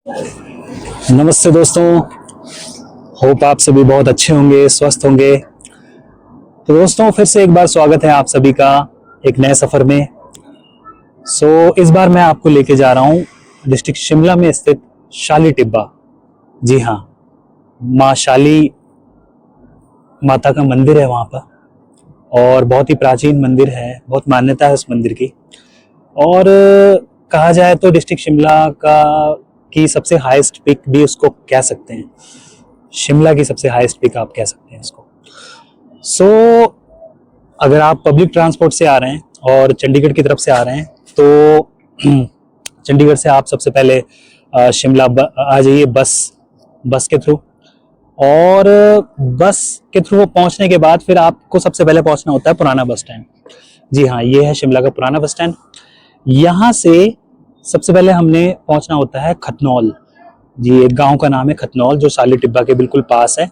नमस्ते दोस्तों। होप आप सभी बहुत अच्छे होंगे, स्वस्थ होंगे। तो दोस्तों फिर से एक बार स्वागत है आप सभी का एक नए सफर में। इस बार मैं आपको लेके जा रहा हूँ डिस्ट्रिक्ट शिमला में स्थित शाली टिब्बा। जी हाँ, माँ शाली माता का मंदिर है वहाँ पर और बहुत ही प्राचीन मंदिर है, बहुत मान्यता है उस मंदिर की। और कहा जाए तो डिस्ट्रिक्ट शिमला का की सबसे हाईएस्ट पिक भी उसको कह सकते हैं। शिमला की सबसे हाईएस्ट पिक आप कह सकते हैं इसको। अगर आप पब्लिक ट्रांसपोर्ट से आ रहे हैं और चंडीगढ़ की तरफ से आ रहे हैं तो चंडीगढ़ से आप सबसे पहले शिमला आ जाइए बस के थ्रू। और बस के थ्रू पहुंचने के बाद फिर आपको सबसे पहले पहुंचना होता है पुराना बस स्टैंड। जी हाँ, ये है शिमला का पुराना बस स्टैंड। यहाँ से सबसे पहले हमने पहुंचना होता है खतनौल। जी, एक गांव का नाम है खतनौल जो शाली टिब्बा के बिल्कुल पास है।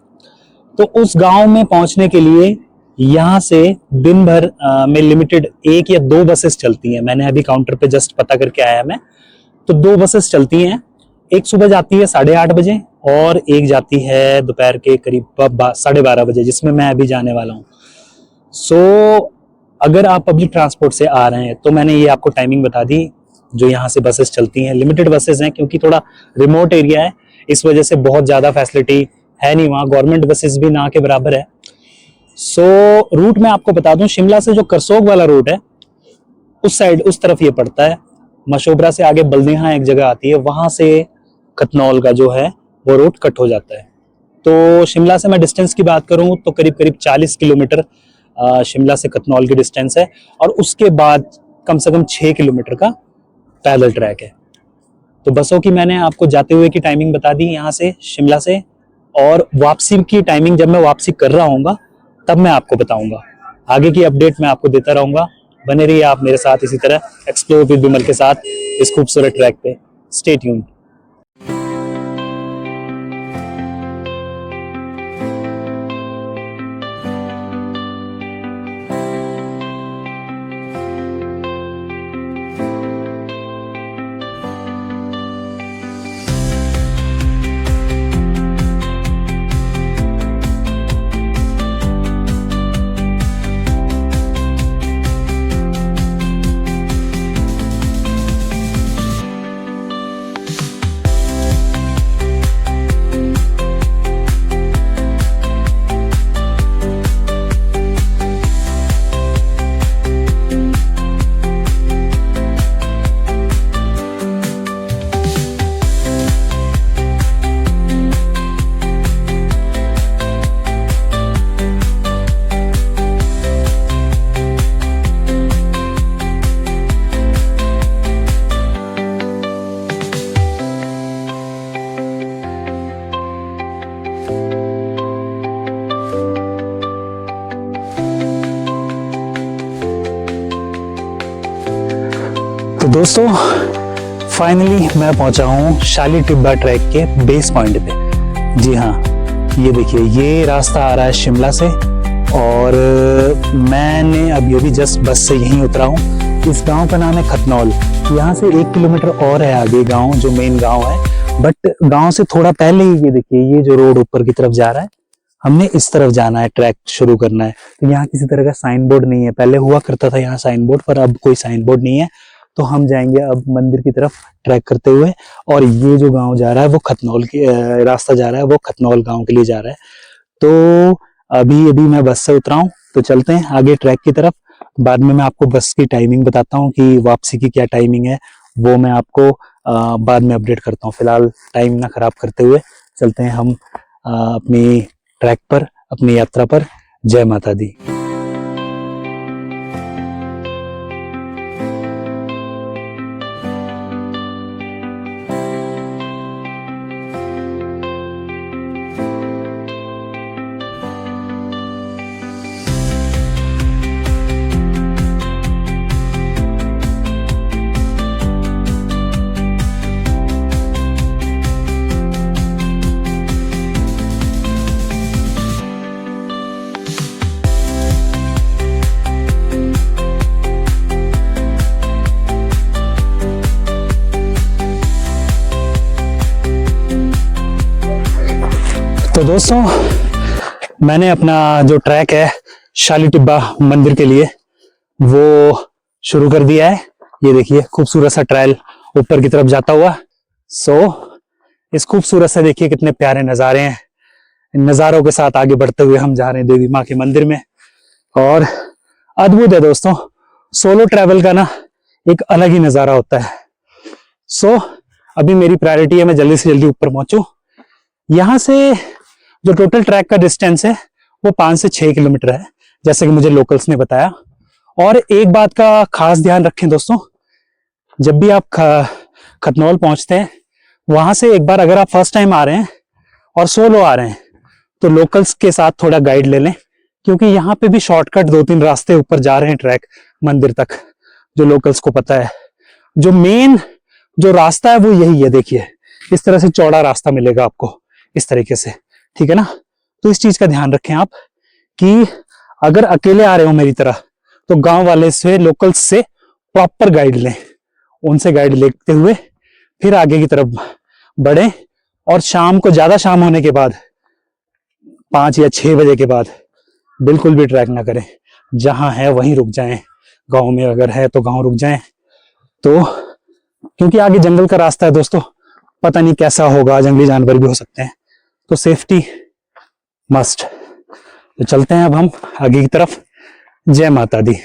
तो उस गांव में पहुंचने के लिए यहाँ से दिन भर में लिमिटेड 1 या 2 बसेस चलती हैं। मैंने अभी काउंटर पे जस्ट पता करके आया मैं, तो 2 बसेस चलती हैं। एक सुबह जाती है 8:30 बजे और एक जाती है दोपहर के करीब 12:30 बजे, जिसमें मैं अभी जाने वाला हूँ। अगर आप पब्लिक ट्रांसपोर्ट से आ रहे हैं तो मैंने ये आपको टाइमिंग बता दी जो यहाँ से बसेस चलती हैं। लिमिटेड बसेस हैं क्योंकि थोड़ा रिमोट एरिया है, इस वजह से बहुत ज़्यादा फैसिलिटी है नहीं वहाँ। गवर्नमेंट बसेस भी ना के बराबर है। रूट मैं आपको बता दूं, शिमला से जो करसोग वाला रूट है उस साइड, उस तरफ ये पड़ता है। मशोबरा से आगे बल्देहा एक जगह आती है, वहां से खतनौल का जो है वो रूट कट हो जाता है। तो शिमला से मैं डिस्टेंस की बात करूं तो करीब करीब 40 किलोमीटर शिमला से खतनौल की डिस्टेंस है। और उसके बाद कम से कम 6 किलोमीटर का पैदल ट्रैक है। तो बसों की मैंने आपको जाते हुए की टाइमिंग बता दी यहाँ से शिमला से, और वापसी की टाइमिंग जब मैं वापसी कर रहा हूँ तब मैं आपको बताऊंगा। आगे की अपडेट मैं आपको देता रहूंगा। बने रहिए आप मेरे साथ इसी तरह एक्सप्लोर विद विमल के साथ इस खूबसूरत ट्रैक पे। Stay tuned. तो दोस्तों फाइनली मैं पहुंचा हूं शाली टिब्बा ट्रैक के बेस पॉइंट पे। जी हाँ, ये देखिए, ये रास्ता आ रहा है शिमला से और मैंने अभी जस्ट बस से यहीं उतरा हूँ। इस गांव का नाम है खतनौल। यहाँ से 1 किलोमीटर और है आगे गांव, जो मेन गांव है। बट गांव से थोड़ा पहले ही ये देखिए, ये जो रोड ऊपर की तरफ जा रहा है, हमने इस तरफ जाना है, ट्रैक शुरू करना है। तो यहाँ किसी तरह का साइन बोर्ड नहीं है। पहले हुआ करता था यहाँ साइन बोर्ड, पर अब कोई साइन बोर्ड नहीं है। तो हम जाएंगे अब मंदिर की तरफ ट्रैक करते हुए। और ये जो गांव जा रहा है वो खतनौल की रास्ता जा रहा है, वो खतनौल गांव के लिए जा रहा है। तो अभी मैं बस से उतरा हूँ, तो चलते हैं आगे ट्रैक की तरफ। बाद में मैं आपको बस की टाइमिंग बताता हूँ कि वापसी की क्या टाइमिंग है, वो मैं आपको बाद में अपडेट करता हूँ। फिलहाल टाइम ना खराब करते हुए चलते हैं हम अपनी ट्रैक पर, अपनी यात्रा पर। जय माता दी। तो दोस्तों, मैंने अपना जो ट्रैक है शाली टिब्बा मंदिर के लिए वो शुरू कर दिया है। ये देखिए खूबसूरत सा ट्रायल ऊपर की तरफ जाता हुआ। इस खूबसूरत से देखिए कितने प्यारे नज़ारे हैं। इन नज़ारों के साथ आगे बढ़ते हुए हम जा रहे हैं देवी माँ के मंदिर में, और अद्भुत है दोस्तों। सोलो ट्रैवल का ना एक अलग ही नज़ारा होता है। अभी मेरी प्रायोरिटी है मैं जल्दी से जल्दी ऊपर पहुंचूं। यहाँ से जो टोटल ट्रैक का डिस्टेंस है वो 5 से 6 किलोमीटर है, जैसे कि मुझे लोकल्स ने बताया। और एक बात का खास ध्यान रखें दोस्तों, जब भी आप खतनौल पहुंचते हैं, वहां से एक बार अगर आप फर्स्ट टाइम आ रहे हैं और सोलो आ रहे हैं तो लोकल्स के साथ थोड़ा गाइड ले लें, क्योंकि यहाँ पे भी शॉर्टकट 2-3 रास्ते ऊपर जा रहे हैं ट्रैक मंदिर तक, जो लोकल्स को पता है। जो मेन जो रास्ता है वो यही है, देखिए इस तरह से चौड़ा रास्ता मिलेगा आपको इस तरीके से, ठीक है ना। तो इस चीज का ध्यान रखें आप कि अगर अकेले आ रहे हो मेरी तरह, तो गांव वाले से, लोकल्स से प्रॉपर गाइड लें, उनसे गाइड लेते हुए फिर आगे की तरफ बढ़े। और शाम को, ज्यादा शाम होने के बाद, 5 या 6 बजे के बाद बिल्कुल भी ट्रैक ना करें। जहां है वहीं रुक जाएं। गांव में अगर है तो गांव रुक जाएं, तो क्योंकि आगे जंगल का रास्ता है दोस्तों, पता नहीं कैसा होगा, जंगली जानवर भी हो सकते हैं, तो सेफ्टी मस्ट। तो चलते हैं अब हम आगे की तरफ। जय माता दी।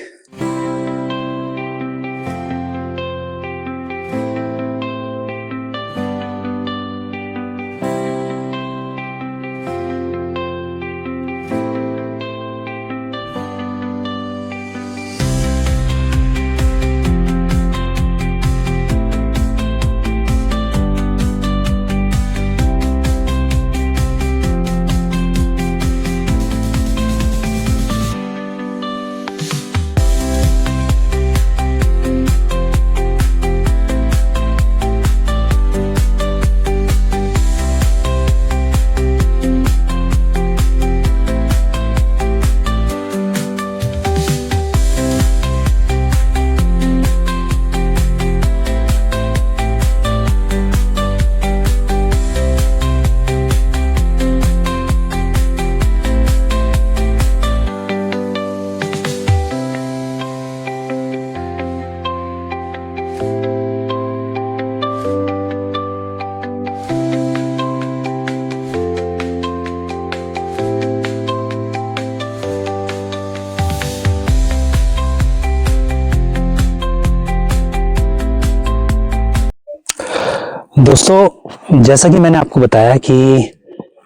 दोस्तों, जैसा कि मैंने आपको बताया कि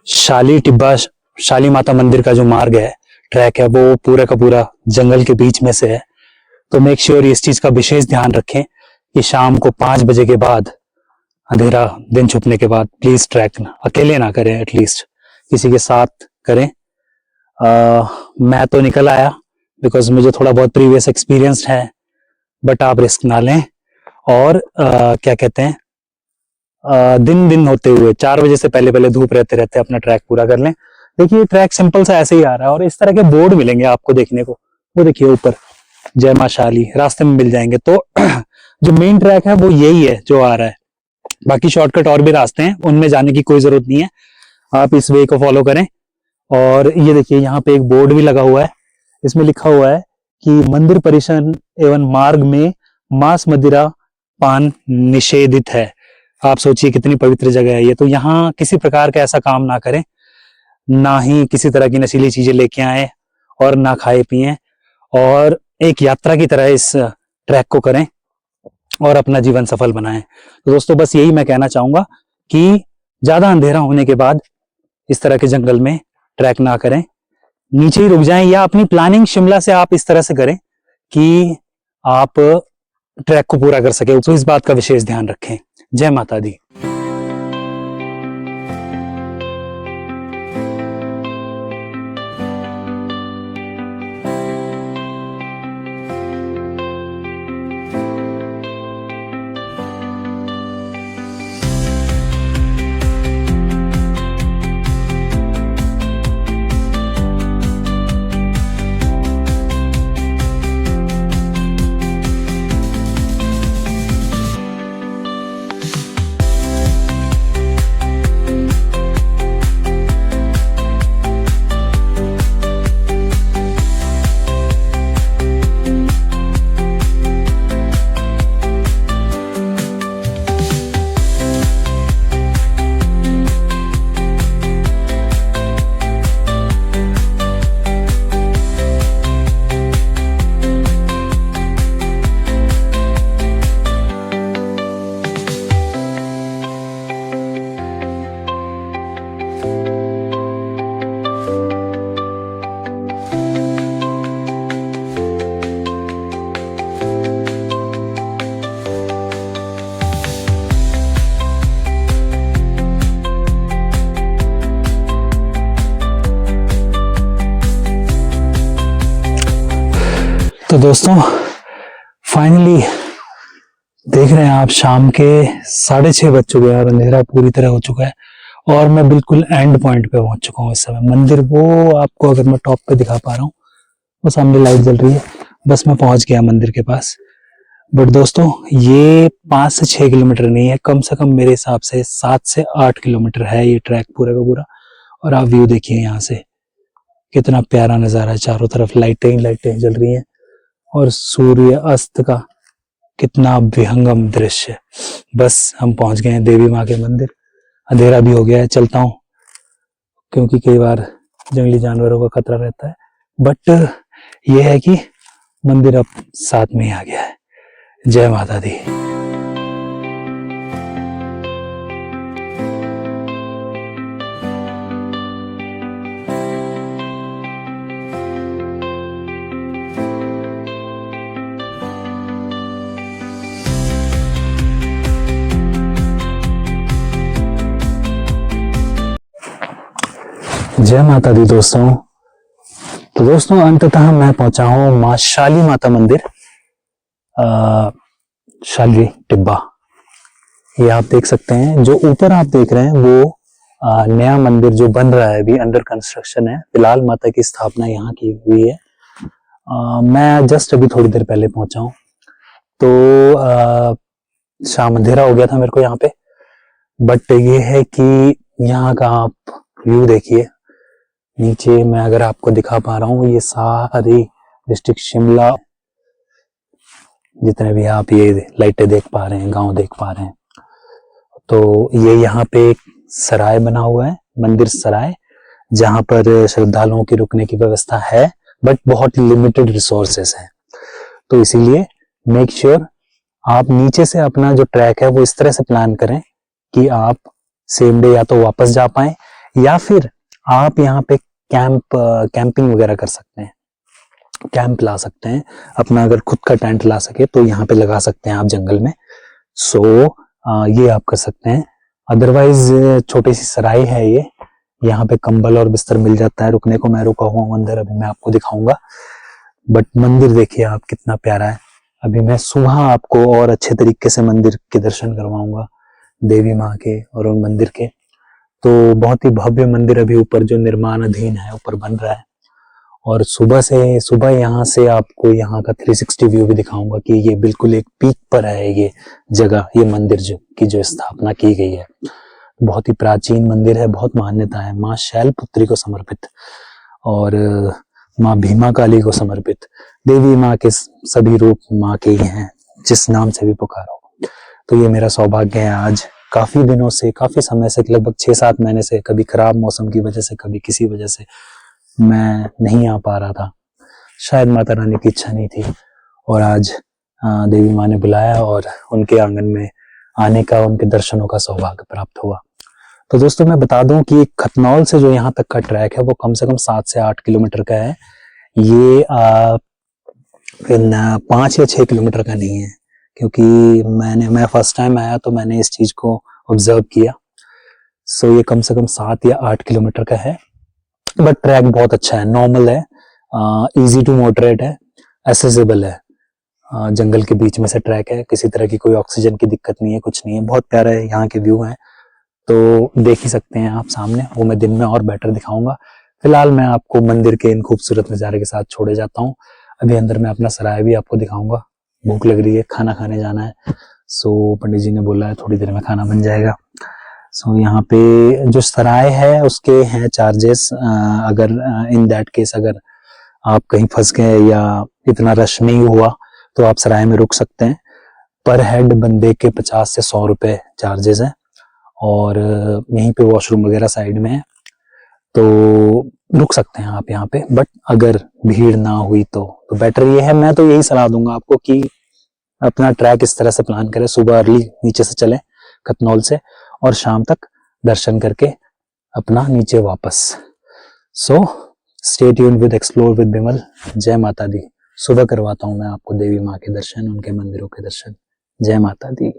शाली टिब्बा, शाली माता मंदिर का जो मार्ग है, ट्रैक है, वो पूरा का पूरा जंगल के बीच में से है। तो मेक श्योर इस चीज का विशेष ध्यान रखें कि शाम को 5 बजे के बाद, अंधेरा दिन छुपने के बाद, प्लीज ट्रैक अकेले ना करें, एटलीस्ट किसी के साथ करें। मैं तो निकल आया बिकॉज मुझे थोड़ा बहुत प्रीवियस एक्सपीरियंस है, बट आप रिस्क ना लें। और क्या कहते हैं, दिन होते हुए 4 बजे से पहले पहले धूप रहते रहते अपना ट्रैक पूरा कर लें। देखिए ट्रैक सिंपल सा ऐसे ही आ रहा है, और इस तरह के बोर्ड मिलेंगे आपको देखने को, वो देखिए ऊपर जय मां शाली रास्ते में मिल जाएंगे। तो जो मेन ट्रैक है वो यही है जो आ रहा है। बाकी शॉर्टकट और भी रास्ते हैं, उनमें जाने की कोई जरूरत नहीं है, आप इस वे को फॉलो करें। और ये देखिए यहाँ पे एक बोर्ड भी लगा हुआ है, इसमें लिखा हुआ है कि मंदिर परिसर एवं मार्ग में मांस मदिरा पान निषेधित है। आप सोचिए कितनी पवित्र जगह है ये। तो यहाँ किसी प्रकार का ऐसा काम ना करें, ना ही किसी तरह की नशीली चीजें लेके आए, और ना खाए पिए, और एक यात्रा की तरह इस ट्रैक को करें और अपना जीवन सफल बनाएं। तो दोस्तों, बस यही मैं कहना चाहूंगा कि ज्यादा अंधेरा होने के बाद इस तरह के जंगल में ट्रैक ना करें, नीचे ही रुक जाएं, या अपनी प्लानिंग शिमला से आप इस तरह से करें कि आप ट्रैक को पूरा कर सके। तो इस बात का विशेष ध्यान रखें। जय माता दी। तो दोस्तों फाइनली देख रहे हैं आप, शाम के 6:30 बज चुके हैं और अंधेरा पूरी तरह हो चुका है और मैं बिल्कुल एंड पॉइंट पे पहुंच चुका हूँ इस समय। मंदिर वो आपको अगर मैं टॉप पे दिखा पा रहा हूँ, वो सामने लाइट जल रही है, बस मैं पहुंच गया मंदिर के पास। बट दोस्तों ये 5 से 6 किलोमीटर नहीं है, कम से कम मेरे हिसाब से 7 से 8 किलोमीटर है ये ट्रैक पूरा का पूरा। और आप व्यू देखिए यहाँ से, कितना प्यारा नजारा है, चारों तरफ लाइटें ही लाइटें जल रही हैं और सूर्य अस्त का कितना विहंगम दृश्य। बस हम पहुंच गए हैं देवी माँ के मंदिर। अंधेरा भी हो गया है, चलता हूँ क्योंकि कई बार जंगली जानवरों का खतरा रहता है। बट यह है कि मंदिर अब साथ में ही आ गया है। जय माता दी। जय माता दी दोस्तों। तो दोस्तों अंततः मैं पहुंचा हूं मां शाली माता मंदिर, शाली टिब्बा। ये आप देख सकते हैं, जो ऊपर आप देख रहे हैं वो नया मंदिर जो बन रहा है, अभी अंडर कंस्ट्रक्शन है। फिलहाल माता की स्थापना यहाँ की हुई है। मैं जस्ट अभी थोड़ी देर पहले पहुंचा हूँ। तो शाम अंधेरा हो गया था मेरे को यहाँ पे। बट ये है कि यहाँ का आप व्यू देखिए। नीचे मैं अगर आपको दिखा पा रहा हूँ, ये सारी डिस्ट्रिक्ट शिमला, जितने भी आप ये लाइटें देख पा रहे हैं, गांव देख पा रहे हैं। तो ये यहाँ पे एक सराय बना हुआ है, मंदिर सराय, जहां पर श्रद्धालुओं की रुकने की व्यवस्था है, बट बहुत लिमिटेड रिसोर्सेस हैं। तो इसीलिए मेक श्योर आप नीचे से अपना जो ट्रैक है वो इस तरह से प्लान करें कि आप सेम डे या तो वापस जा पाए, या फिर आप यहाँ पे कैंपिंग वगैरह कर सकते हैं, कैंप ला सकते हैं अपना। अगर खुद का टेंट ला सके तो यहाँ पे लगा सकते हैं आप जंगल में। सो ये आप कर सकते हैं। अदरवाइज छोटी सी सराय है ये, यहाँ पे कंबल और बिस्तर मिल जाता है रुकने को। मैं रुका हुआ हूँ अंदर, अभी मैं आपको दिखाऊंगा। बट मंदिर देखिए आप कितना प्यारा है। अभी मैं सुबह आपको और अच्छे तरीके से मंदिर के दर्शन करवाऊंगा, देवी माँ के और उन मंदिर के। तो बहुत ही भव्य मंदिर अभी ऊपर जो निर्माण अधीन है, ऊपर बन रहा है। और सुबह यहाँ से आपको यहाँ का 360 व्यू भी दिखाऊंगा कि ये बिल्कुल एक पीक पर है ये जगह, ये मंदिर जो स्थापना की गई है। बहुत ही प्राचीन मंदिर है, बहुत मान्यता है, माँ शैलपुत्री को समर्पित और माँ भीमा काली को समर्पित। देवी माँ के सभी रूप माँ के ही हैं, जिस नाम से भी पुकारो। तो ये मेरा सौभाग्य है आज, काफी दिनों से, काफी समय से, लगभग 6-7 महीने से, कभी खराब मौसम की वजह से, कभी किसी वजह से मैं नहीं आ पा रहा था। शायद माता रानी की इच्छा नहीं थी और आज देवी माँ ने बुलाया और उनके आंगन में आने का, उनके दर्शनों का सौभाग्य प्राप्त हुआ। तो दोस्तों मैं बता दूं कि खतनौल से जो यहाँ तक का ट्रैक है वो कम से कम 7 से 8 किलोमीटर का है। ये 5 या 6 किलोमीटर का नहीं है, क्योंकि मैं फर्स्ट टाइम आया तो मैंने इस चीज को ऑब्जर्व किया। सो ये कम से कम 7 या 8 किलोमीटर का है। बट ट्रैक बहुत अच्छा है, नॉर्मल है, इजी टू मॉडरेट है, एसेसिबल है। जंगल के बीच में से ट्रैक है, किसी तरह की कोई ऑक्सीजन की दिक्कत नहीं है, कुछ नहीं है। बहुत प्यारा है, यहाँ के व्यू हैं तो देख ही सकते हैं आप सामने। वो मैं दिन में और बेटर दिखाऊंगा। फिलहाल मैं आपको मंदिर के इन खूबसूरत नज़ारे के साथ छोड़े जाता हूँ। अभी अंदर मैं अपना सराय भी आपको दिखाऊंगा। भूख लग रही है, खाना खाने जाना है। सो पंडित जी ने बोला है थोड़ी देर में खाना बन जाएगा। सो यहाँ पे जो सराय है उसके हैं चार्जेस। अगर इन दैट केस अगर आप कहीं फंस गए या इतना रश नहीं हुआ तो आप सराय में रुक सकते हैं। पर हेड बंदे के 50 से 100 रुपए चार्जेस हैं और यहीं पे वॉशरूम वगैरह साइड में है, तो रुक सकते हैं आप यहाँ पे। बट अगर भीड़ ना हुई तो बेटर ये है, मैं तो यही सलाह दूंगा आपको कि अपना ट्रैक इस तरह से प्लान करें, सुबह अर्ली नीचे से चलें खतनौल से और शाम तक दर्शन करके अपना नीचे वापस। So stay tuned with explore with Bimal. जय माता दी। सुबह करवाता हूं मैं आपको देवी माँ के दर्शन, उनके मंदिरों के दर्शन। जय माता दी।